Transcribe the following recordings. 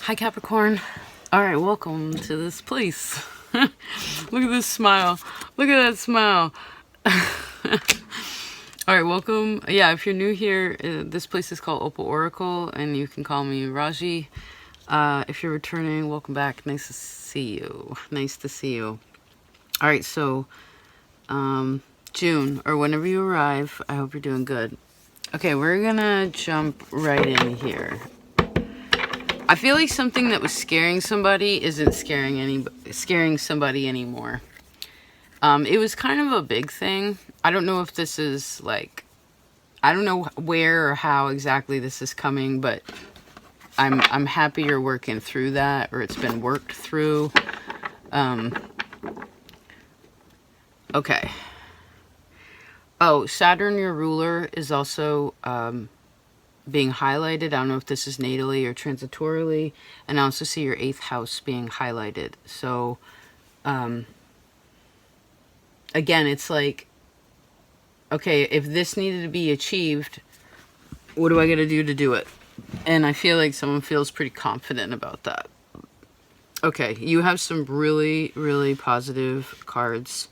Hi, Capricorn. All right, welcome to this place. Look at this smile. Look at that smile. All right, welcome. Yeah, if you're new here, this place is called Opal Oracle, and you can call me Raji. If you're returning, welcome back. Nice to see you. Nice to see you. All right, so June, or whenever you arrive, I hope you're doing good. Okay, we're gonna jump right in here. I feel like something that was scaring somebody isn't scaring somebody anymore. It was kind of a big thing. I don't know if this is like, I don't know where or how exactly this is coming, but I'm happy you're working through that, or it's been worked through. Okay. Oh, Saturn, your ruler, is also being highlighted. I don't know if this is natally or transitorily. And I also see your 8th house being highlighted. So, again, it's like, okay, if this needed to be achieved, what do I got to do it? And I feel like someone feels pretty confident about that. Okay, you have some really, really positive cards.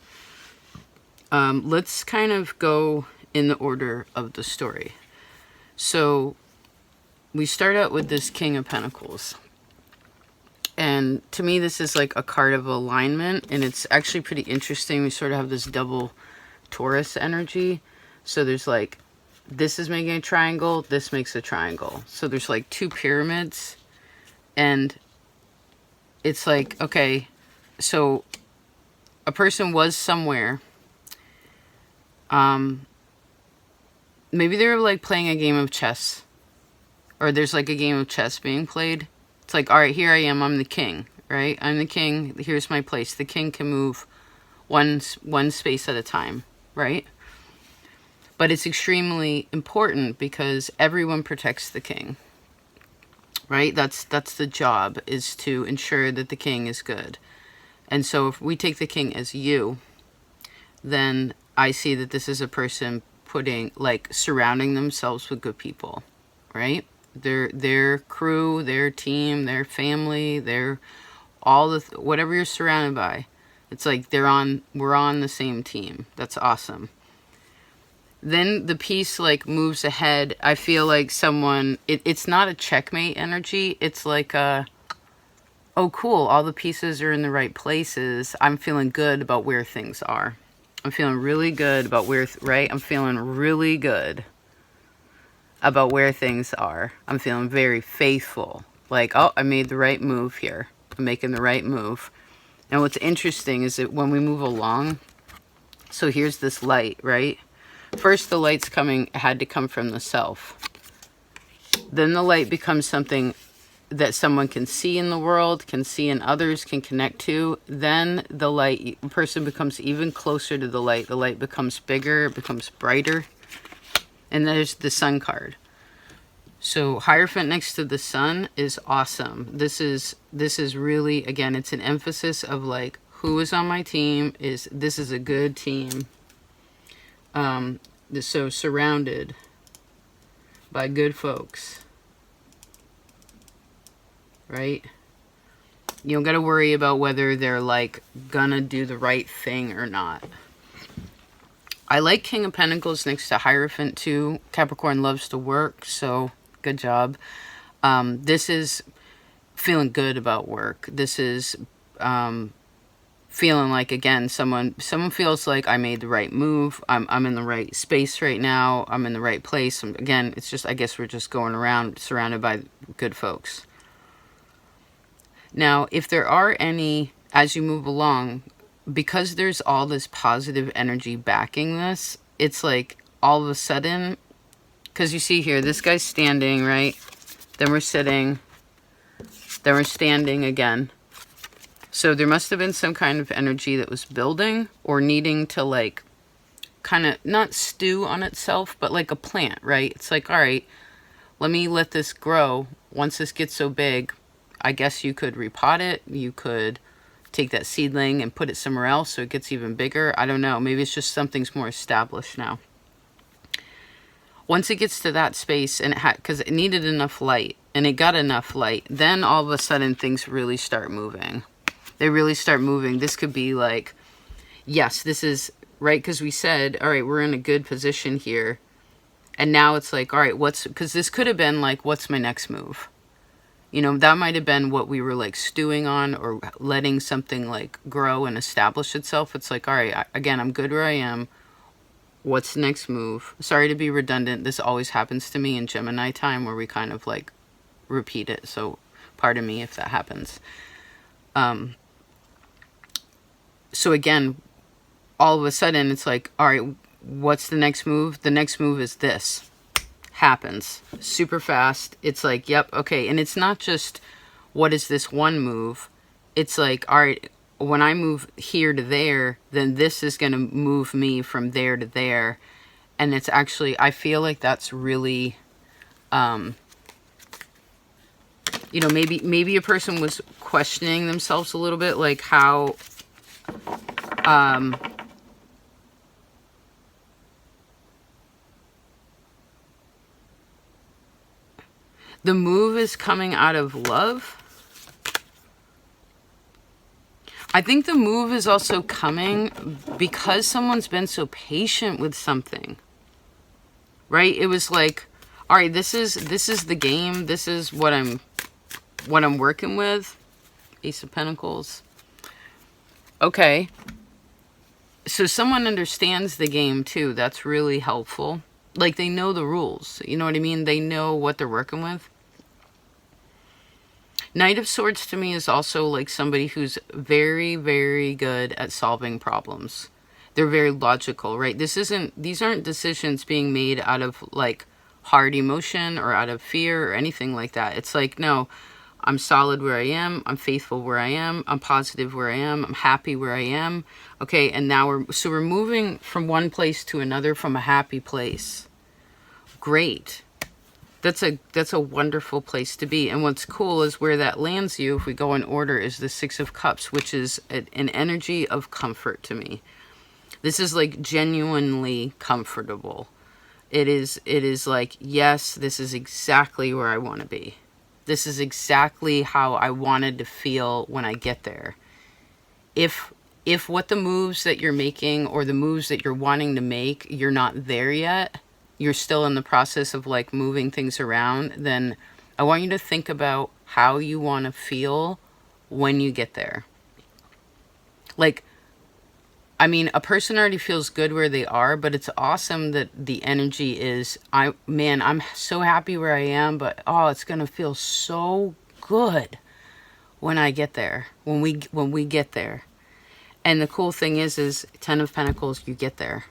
Let's kind of go in the order of the story. So we start out with this King of Pentacles. And to me, this is like a card of alignment. And it's actually pretty interesting. We sort of have this double Taurus energy. So there's like, this is making a triangle. This makes a triangle. So there's like 2 pyramids. And it's like, okay, so a person was somewhere. Maybe they were like playing a game of chess, or there's like a game of chess being played. It's like, all right, here I am. I'm the king, right? I'm the king. Here's my place. The king can move one space at a time, right? But it's extremely important because everyone protects the king, right? That's the job, is to ensure that the king is good. And so if we take the king as you, then I see that this is a person surrounding themselves with good people, right? Their crew, their team, their family, their whatever you're surrounded by. It's like we're on the same team. That's awesome. Then the piece like moves ahead. I feel like it's not a checkmate energy. It's like oh cool, all the pieces are in the right places. I'm feeling good about where things are. I'm feeling really good about I'm feeling really good about where things are. I'm feeling very faithful. Like, oh, I made the right move here. I'm making the right move. And what's interesting is that when we move along, so here's this light, right? First, the light's had to come from the self. Then the light becomes something that someone can see in the world, can see in others, can connect to. Then the person becomes even closer to the light. The light becomes bigger, it becomes brighter. And there's the sun card. So Hierophant next to the sun is awesome. This is really, again, it's an emphasis of like, who is on my team? This is a good team. So surrounded by good folks. Right? You don't got to worry about whether they're like gonna do the right thing or not. I like King of Pentacles next to Hierophant too. Capricorn loves to work, so good job. This is feeling good about work. This is feeling like, again, someone feels like I made the right move. I'm in the right space right now. I'm in the right place. Again, it's just, I guess we're just going around surrounded by good folks. Now, if there are any, as you move along, because there's all this positive energy backing this, it's like all of a sudden, because you see here, this guy's standing, right? Then we're sitting, then we're standing again. So there must have been some kind of energy that was building or needing to like kind of not stew on itself, but like a plant, right? It's like, all right, let me let this grow. Once this gets so big, I guess you could repot it. You could take that seedling and put it somewhere else so it gets even bigger. I don't know. Maybe it's just something's more established now. Once it gets to that space, and because it needed enough light, and it got enough light, then all of a sudden things really start moving. They really start moving. This could be like, yes, this is right, because we said, all right, we're in a good position here. And now it's like, all right, because this could have been like, what's my next move? That might have been what we were like stewing on, or letting something like grow and establish itself. It's like, all right, again, I'm good where I am. What's the next move? Sorry to be redundant. This always happens to me in Gemini time, where we kind of like repeat it. So pardon me if that happens. So again, all of a sudden it's like, all right, what's the next move? The next move is this. Happens super fast. It's like, yep, okay. And it's not just, what is this one move? It's like, all right, when I move here to there, then this is going to move me from there to there. And it's actually, I feel like that's really, maybe a person was questioning themselves a little bit, like how, the move is coming out of love. I think the move is also coming because someone's been so patient with something. Right? It was like, all right, this is the game. This is what I'm working with. Ace of Pentacles. Okay. So someone understands the game too. That's really helpful. Like, they know the rules. You know what I mean? They know what they're working with. Knight of Swords to me is also like somebody who's very, very good at solving problems. They're very logical, right? These aren't decisions being made out of like hard emotion or out of fear or anything like that. It's like, no, I'm solid where I am. I'm faithful where I am. I'm positive where I am. I'm happy where I am. Okay, and now we're moving from one place to another from a happy place. Great. That's a wonderful place to be. And what's cool is where that lands you, if we go in order, is the Six of Cups, which is an energy of comfort to me. This is like genuinely comfortable. It is like, yes, this is exactly where I want to be. This is exactly how I wanted to feel when I get there. If what the moves that you're making or the moves that you're wanting to make, you're not there yet, you're still in the process of like moving things around, then I want you to think about how you want to feel when you get there. Like, I mean, a person already feels good where they are, but it's awesome that the energy is, I'm so happy where I am, but oh, it's going to feel so good when I get there, when we get there. And the cool thing is Ten of Pentacles, you get there.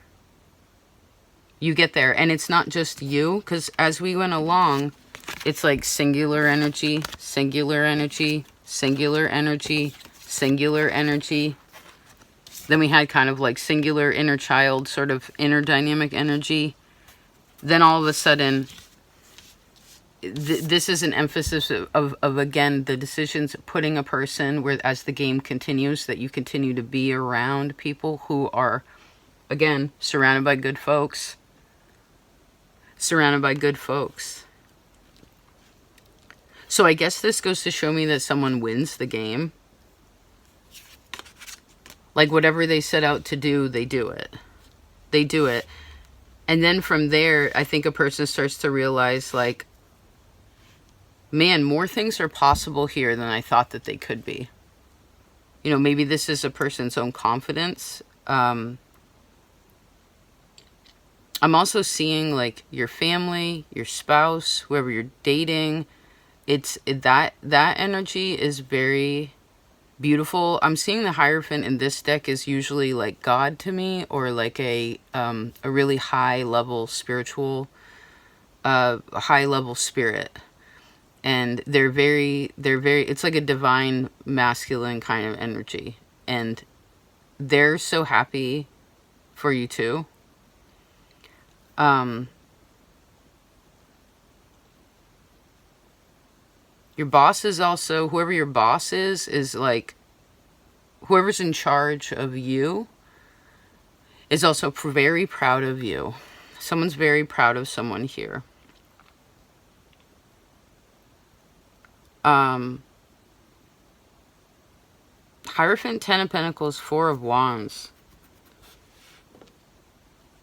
You get there, and it's not just you, because as we went along, it's like singular energy, singular energy, singular energy, singular energy. Then we had kind of like singular inner child, sort of inner dynamic energy. Then all of a sudden, this is an emphasis of again, the decisions, putting a person where, as the game continues, that you continue to be around people who are, again, surrounded by good folks. Surrounded by good folks. So I guess this goes to show me that someone wins the game. Like, whatever they set out to do, they do it. They do it. And then from there, I think a person starts to realize, like, man, more things are possible here than I thought that they could be. You know, maybe this is a person's own confidence. I'm also seeing like your family, your spouse, whoever you're dating. That energy is very beautiful. I'm seeing the Hierophant in this deck is usually like God to me, or like a really high level spiritual, high level spirit. And they're very, it's like a divine masculine kind of energy. And they're so happy for you too. Your boss is also, whoever your boss is like, whoever's in charge of you is also very proud of you. Someone's very proud of someone here. Hierophant, 10 of Pentacles, 4 of Wands.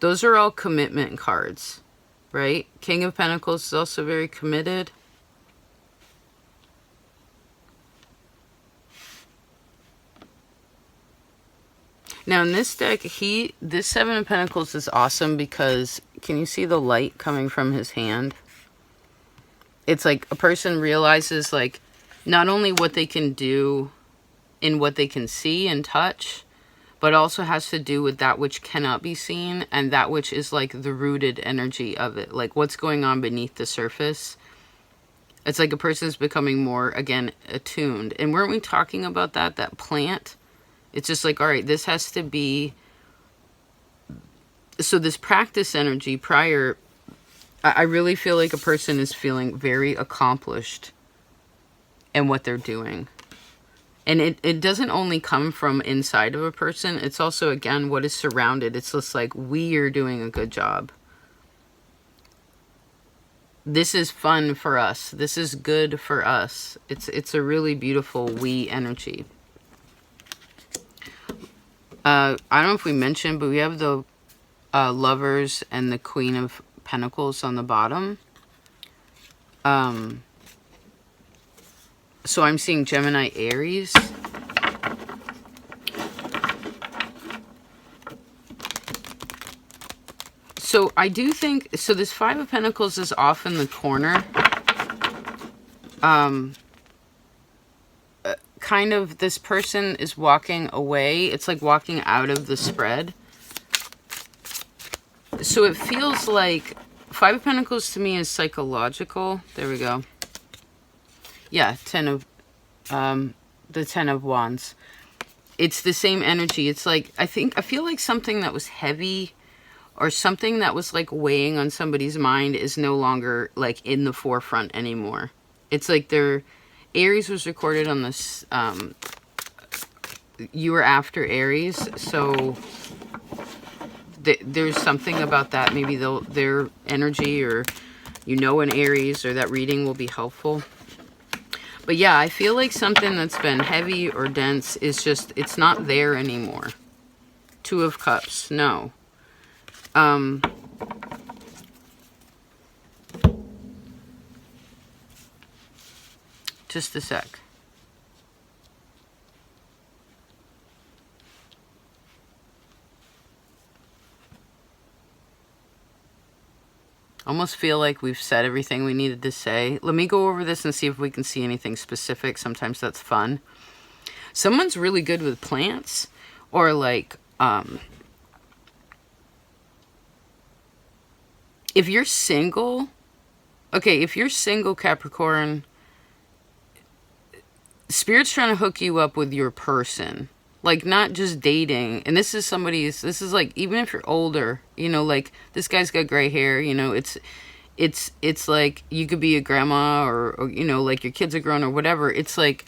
Those are all commitment cards, right? King of Pentacles is also very committed. Now in this deck, this 7 of Pentacles is awesome because, can you see the light coming from his hand? It's like a person realizes like not only what they can do in what they can see and touch, but also has to do with that which cannot be seen and that which is like the rooted energy of it, like what's going on beneath the surface. It's like a person is becoming more, again, attuned. And weren't we talking about that plant? It's just like, all right, this has to be, so this practice energy prior, I really feel like a person is feeling very accomplished in what they're doing. And it doesn't only come from inside of a person. It's also, again, what is surrounded. It's just like, we are doing a good job. This is fun for us. This is good for us. It's a really beautiful we energy. I don't know if we mentioned, but we have the Lovers and the Queen of Pentacles on the bottom. So I'm seeing Gemini, Aries. So I do think, so this 5 of Pentacles is off in the corner. Kind of, this person is walking away. It's like walking out of the spread. So it feels like 5 of Pentacles to me is psychological. There we go. Yeah, the 10 of Wands. It's the same energy. It's like, I feel like something that was heavy or something that was like weighing on somebody's mind is no longer like in the forefront anymore. It's like Aries was recorded on this, you were after Aries, so there's something about that. Maybe their energy, or an Aries, or that reading will be helpful. But yeah, I feel like something that's been heavy or dense is just, it's not there anymore. 2 of Cups, no. Just a sec. Almost feel like we've said everything we needed to say. Let me go over this and see if we can see anything specific. Sometimes that's fun. Someone's really good with plants, or like, if you're single, okay, if you're single, Capricorn, Spirit's trying to hook you up with your person. Like, not just dating. And this is like, even if you're older, like, this guy's got gray hair, it's like, you could be a grandma, or like, your kids are grown or whatever. It's like,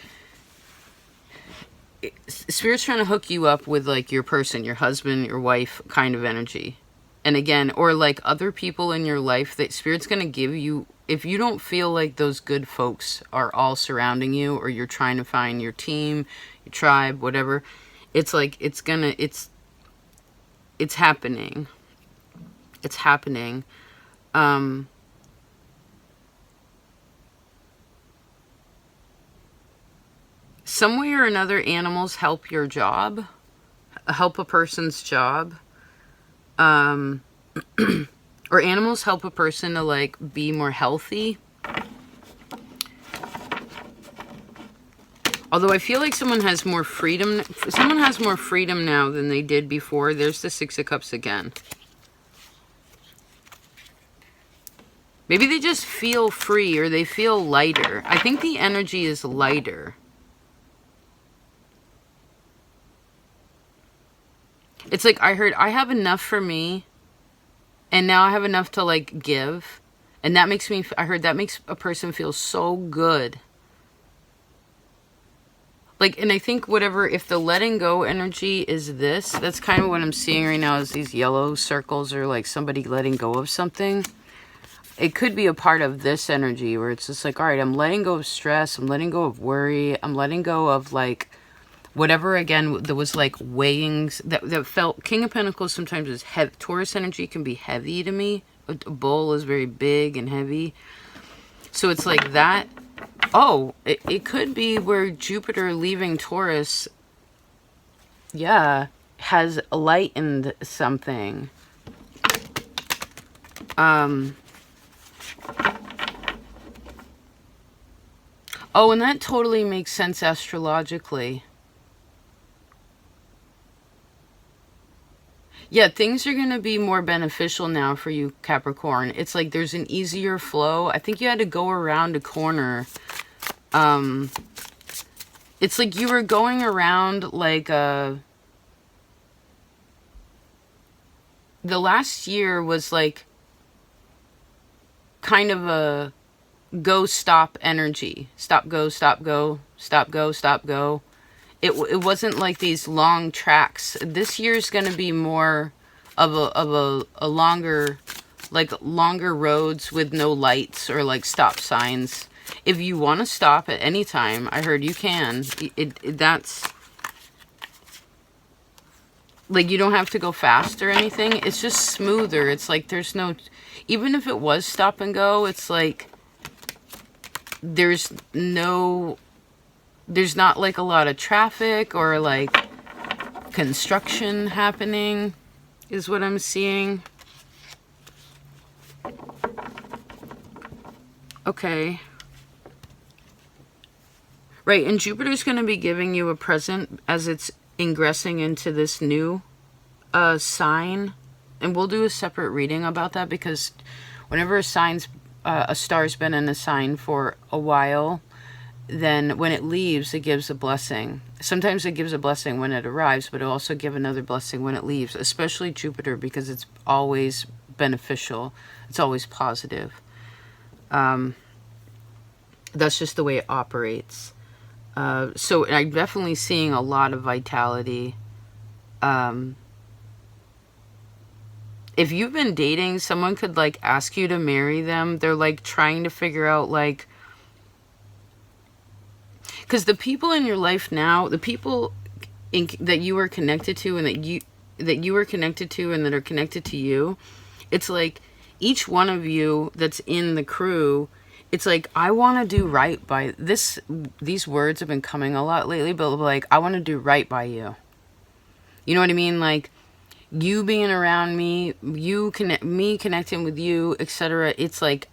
Spirit's trying to hook you up with, like, your person, your husband, your wife kind of energy. And again, or like other people in your life that Spirit's going to give you, if you don't feel like those good folks are all surrounding you, or you're trying to find your team, your tribe, whatever, it's like, it's happening. It's happening. Some way or another, animals help your job, help a person's job. Or animals help a person to like be more healthy. Although I feel like someone has more freedom now than they did before. There's the 6 of Cups again. Maybe they just feel free, or they feel lighter. I think the energy is lighter. It's like, I heard, I have enough for me, and now I have enough to like give. And that makes me, I heard that makes a person feel so good. Like, and I think whatever, if the letting go energy is this, that's kind of what I'm seeing right now, is these yellow circles, or like somebody letting go of something. it could be a part of this energy where it's just like, all right, I'm letting go of stress. I'm letting go of worry. I'm letting go of like whatever, again, there was like weighings that felt, King of Pentacles sometimes is heavy. Taurus energy can be heavy to me. A bull is very big and heavy. So it's like that. Oh, it could be where Jupiter leaving Taurus, yeah, has lightened something. Oh, and that totally makes sense astrologically. Yeah, things are going to be more beneficial now for you, Capricorn. It's like there's an easier flow. I think you had to go around a corner. It's like you were going around like the last year was like kind of a go, stop energy. Stop, go, stop, go, stop, go, stop, go. It wasn't like these long tracks. This year's going to be more of a longer, like longer roads with no lights or like stop signs. If you want to stop at any time, I heard you can. That's like, you don't have to go fast or anything. It's just smoother. It's like there's no, even if it was stop and go, it's like there's not like a lot of traffic or like construction happening is what I'm seeing. Okay. Right, and Jupiter's going to be giving you a present as it's ingressing into this new sign. And we'll do a separate reading about that, because whenever a star's been in a sign for a while, then when it leaves, it gives a blessing. Sometimes it gives a blessing when it arrives, but it'll also give another blessing when it leaves, especially Jupiter, because it's always beneficial. It's always positive. That's just the way it operates. So I'm definitely seeing a lot of vitality. If you've been dating, someone could like ask you to marry them. They're like trying to figure out like, because the people in your life now, the people that you are connected to and that you are connected to and that are connected to you, it's like each one of you that's in the crew, it's like, I want to do right by this. These words have been coming a lot lately, but like, I want to do right by you. You know what I mean? Like, you being around me, me connecting with you, etc. It's like,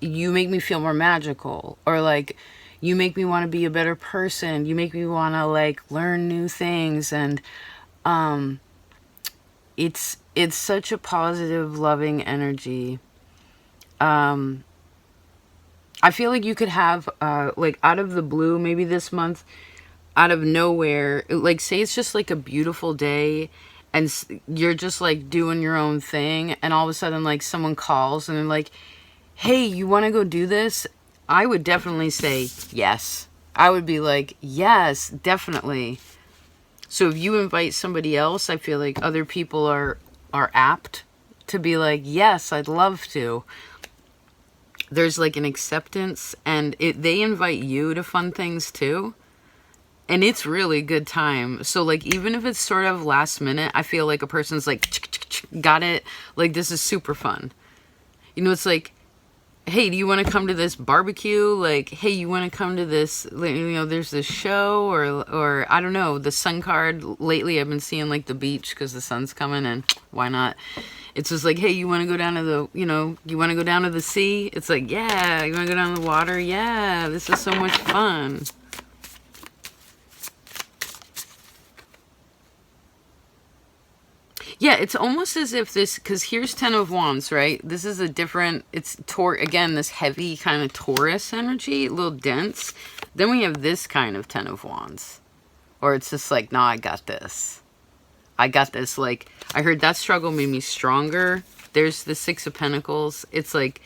you make me feel more magical, or like, you make me want to be a better person. You make me want to like learn new things. And it's such a positive, loving energy. I feel like you could have like out of the blue, maybe this month, out of nowhere, like say it's just like a beautiful day and you're just like doing your own thing, and all of a sudden like someone calls and they're like, hey, you want to go do this? I would definitely say yes. I would be like, yes, definitely. So if you invite somebody else, I feel like other people are apt to be like, yes, I'd love to. There's like an acceptance, and they invite you to fun things too. And it's really good time. So like, even if it's sort of last minute, I feel like a person's like, got it. Like, this is super fun. You know, it's like, hey, do you want to come to this barbecue? Like, hey, you want to come to this, you know, there's this show, or I don't know, the sun card. Lately I've been seeing like the beach because the sun's coming, and why not? It's just like, hey, you want to go down to the, you know, you want to go down to the sea? It's like, yeah. You want to go down to the water? Yeah, this is so much fun. Yeah, it's almost as if this, because here's 10 of Wands, right? This is a different, it's again, this heavy kind of Taurus energy, a little dense. Then we have this kind of 10 of Wands, or it's just like, nah, I got this. I got this. Like, I heard that struggle made me stronger. There's the 6 of Pentacles. It's like,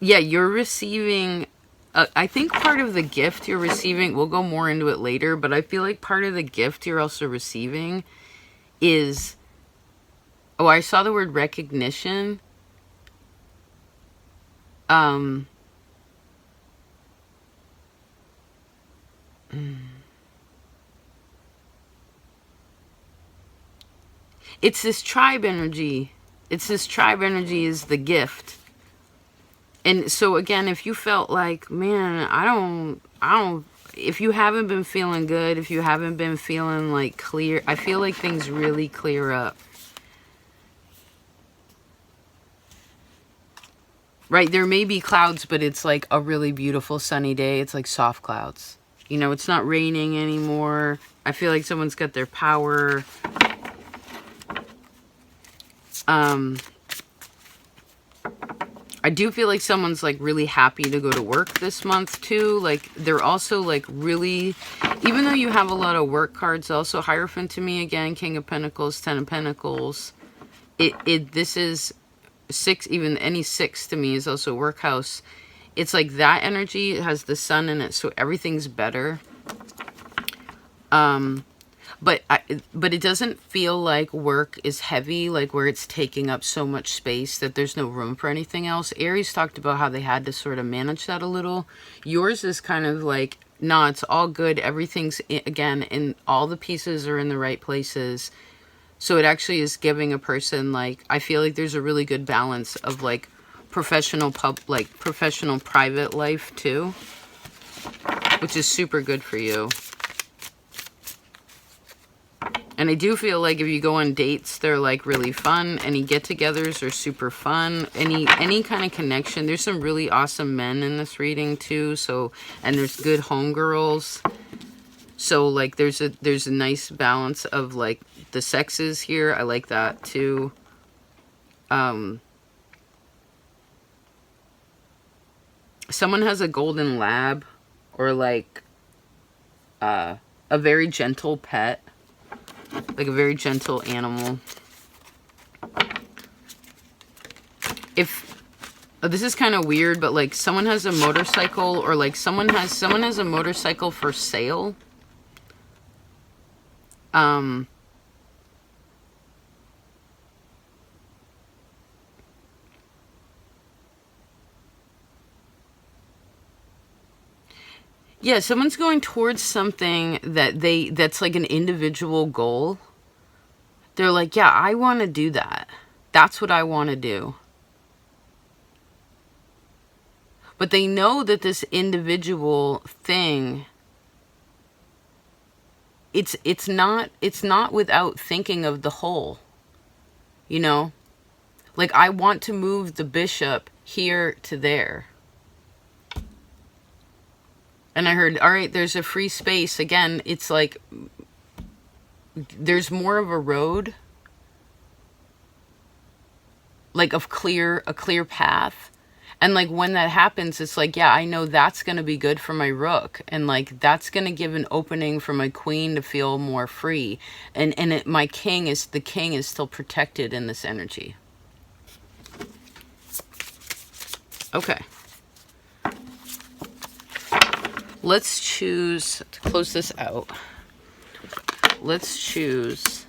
yeah, you're receiving, I think part of the gift you're receiving, we'll go more into it later, but I feel like part of the gift you're also receiving is, oh, I saw the word recognition. Um, it's this tribe energy. It's this tribe energy is the gift. And so again, if you felt like, man, I don't, if you haven't been feeling good, if you haven't been feeling like clear, I feel like things really clear up. Right, there may be clouds, but it's like a really beautiful sunny day. It's like soft clouds. You know, it's not raining anymore. I feel like someone's got their power. I do feel like someone's like really happy to go to work this month too. Like they're also like really, even though you have a lot of work cards, also Hierophant to me again, King of Pentacles, Ten of Pentacles. This is six, even any six to me is also workhouse. It's like that energy, it has the sun in it, so everything's better. But it doesn't feel like work is heavy, like where it's taking up so much space that there's no room for anything else. Aries talked about how they had to sort of manage that a little. Yours is kind of like, nah, it's all good. Everything's, again, in all the pieces are in the right places. So it actually is giving a person, like, I feel like there's a really good balance of like professional professional private life too, which is super good for you. And I do feel like if you go on dates, they're like really fun. Any get-togethers are super fun. Any kind of connection. There's some really awesome men in this reading too. So, and there's good homegirls. So like there's a nice balance of like the sexes here. I like that too. Someone has a golden lab or like a very gentle pet. Like a very gentle animal. If this is kind of weird, but like someone has a motorcycle, or like someone has a motorcycle for sale. Yeah, someone's going towards something that's like an individual goal. They're like, yeah, I want to do that. That's what I want to do. But they know that this individual thing, it's not without thinking of the whole. You know? Like, I want to move the bishop here to there. And I heard, all right, there's a free space. Again, it's like there's more of a road, like a clear path. And like when that happens, it's like, yeah, I know that's going to be good for my rook. And like that's going to give an opening for my queen to feel more free. And my king is still protected in this energy. Okay. Let's choose to close this out. Let's choose.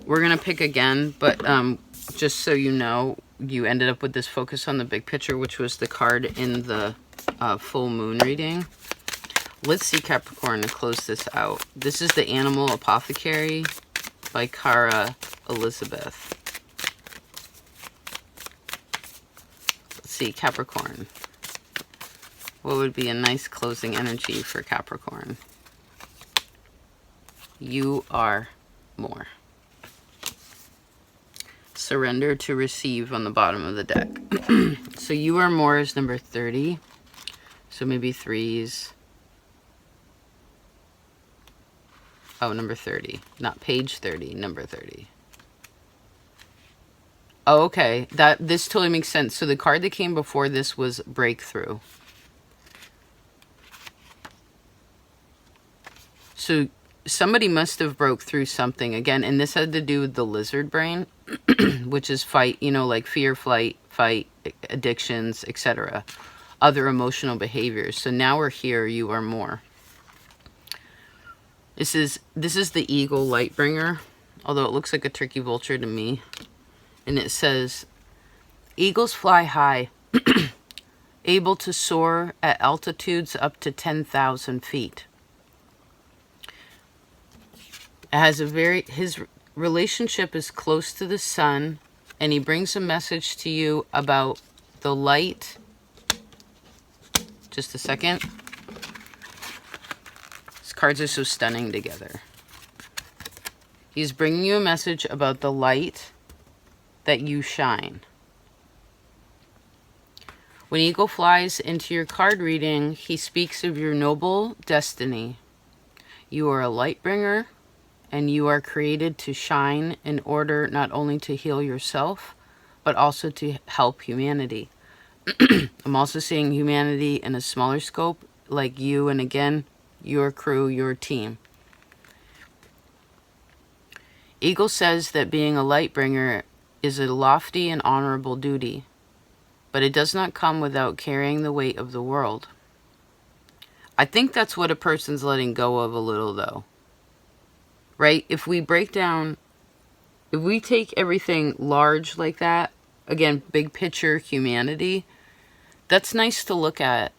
We're going to pick again, but just so you know, you ended up with this focus on the big picture, which was the card in the full moon reading. Let's see, Capricorn, to close this out. This is The Animal Apothecary by Cara Elizabeth. Let's see, Capricorn. What would be a nice closing energy for Capricorn? You are more. Surrender to receive on the bottom of the deck. So you are more is number 30. So maybe threes. Oh, number 30. Not page 30, number 30. Oh, okay. This totally makes sense. So the card that came before this was breakthrough. So somebody must have broke through something again, and this had to do with the lizard brain, which is fight, you know, like fear, flight, fight, addictions, etc. Other emotional behaviors. So now we're here, you are more. This is the eagle Lightbringer, although it looks like a turkey vulture to me. And it says, Eagles fly high, able to soar at altitudes up to 10,000 feet. It has his relationship is close to the sun, and he brings a message to you about the light. Just a second. These cards are so stunning together. He's bringing you a message about the light that you shine. When Eagle flies into your card reading, he speaks of your noble destiny. You are a light bringer, and you are created to shine in order not only to heal yourself, but also to help humanity. I'm also seeing humanity in a smaller scope, like you and, again, your crew, your team. Eagle says that being a light bringer is a lofty and honorable duty, but it does not come without carrying the weight of the world. I think that's what a person's letting go of a little, though. Right? If we break down, if we take everything large like that, again, big picture humanity, that's nice to look at.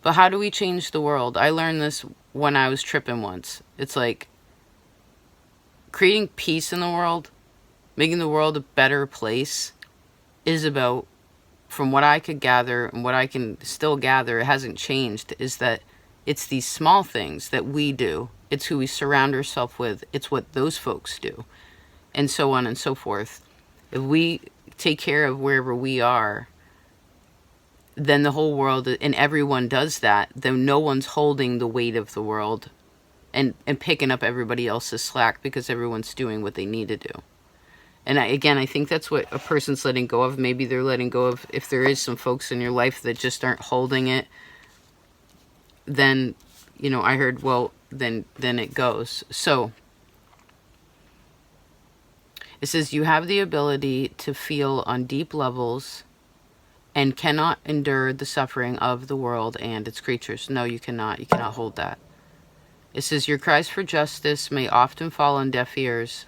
But how do we change the world? I learned this when I was tripping once. It's like creating peace in the world, making the world a better place is about, from what I could gather and what I can still gather, it hasn't changed, is that it's these small things that we do. It's who we surround ourselves with. It's what those folks do. And so on and so forth. If we take care of wherever we are, then the whole world, and everyone does that, then no one's holding the weight of the world and picking up everybody else's slack because everyone's doing what they need to do. And I think that's what a person's letting go of. Maybe they're letting go of, if there is some folks in your life that just aren't holding it, then, you know, I heard, well, then it goes. So it says you have the ability to feel on deep levels and cannot endure the suffering of the world and its creatures. No, you cannot. You cannot hold that. It says your cries for justice may often fall on deaf ears,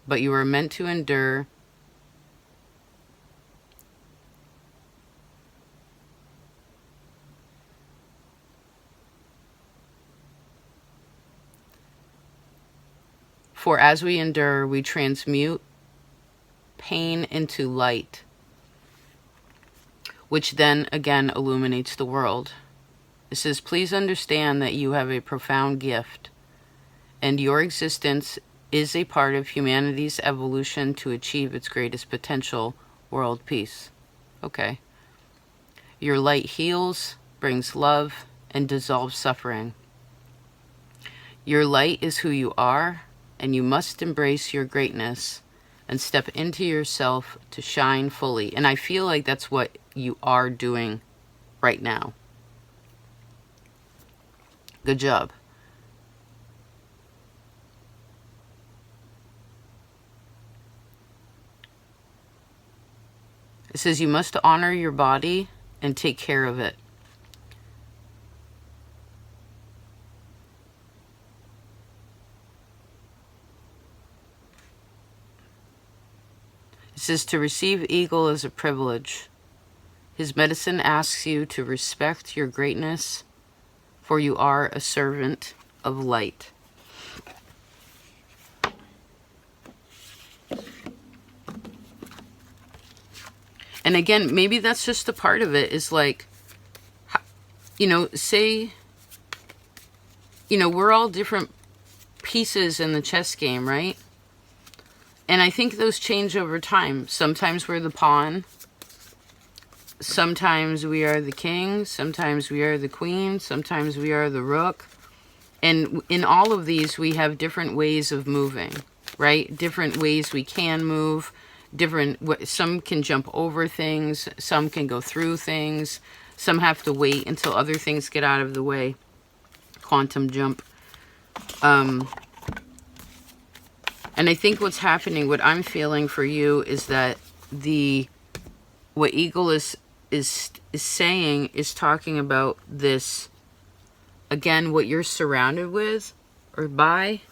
but you are meant to endure for as we endure, we transmute pain into light, which then again illuminates the world. It says, please understand that you have a profound gift, and your existence is a part of humanity's evolution to achieve its greatest potential, world peace. Okay. Your light heals, brings love, and dissolves suffering. Your light is who you are, and you must embrace your greatness and step into yourself to shine fully. And I feel like that's what you are doing right now. Good job. It says you must honor your body and take care of it. It says to receive Eagle is a privilege. His medicine asks you to respect your greatness, for you are a servant of light. And again, maybe that's just a part of it, is like, you know, say, you know, we're all different pieces in the chess game, right? And I think those change over time. Sometimes we're the pawn. Sometimes we are the king. Sometimes we are the queen. Sometimes we are the rook. And in all of these, we have different ways of moving, right? Different ways we can move. Some can jump over things. Some can go through things. Some have to wait until other things get out of the way. Quantum jump. And I think what's happening, what I'm feeling for you, is that what Eagle is saying is talking about this, again, what you're surrounded with or by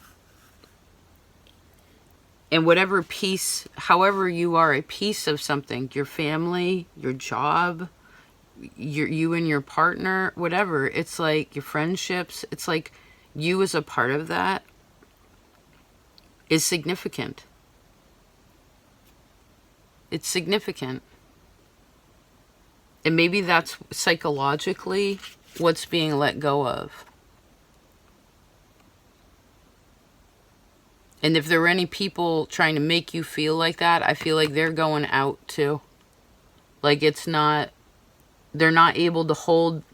And whatever piece, however you are a piece of something, your family, your job, you and your partner, whatever, it's like your friendships, it's like you as a part of that is significant. It's significant. And maybe that's psychologically what's being let go of. And if there were any people trying to make you feel like that, I feel like they're going out too. Like it's not, they're not able to hold,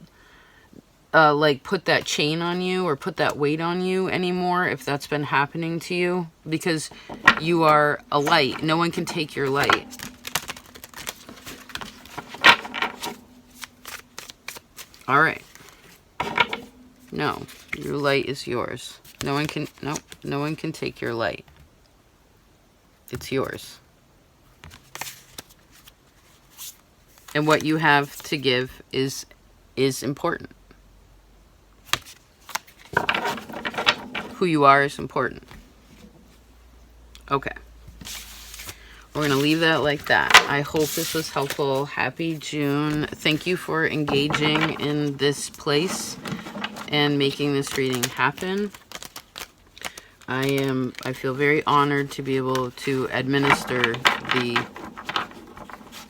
like put that chain on you or put that weight on you anymore if that's been happening to you. Because you are a light. No one can take your light. All right. No, your light is yours. No one can, no one can take your light. It's yours. And what you have to give is important. Who you are is important. Okay. We're going to leave that like that. I hope this was helpful. Happy June. Thank you for engaging in this place and making this reading happen. I feel very honored to be able to administer the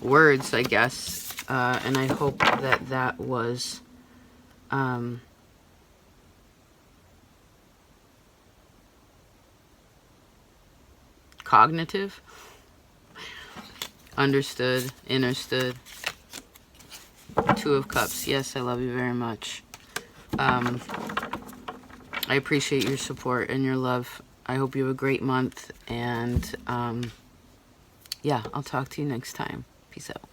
words, I guess, and I hope that that was cognitive, understood, understood. Two of Cups. Yes, I love you very much. I appreciate your support and your love. I hope you have a great month, and yeah, I'll talk to you next time. Peace out.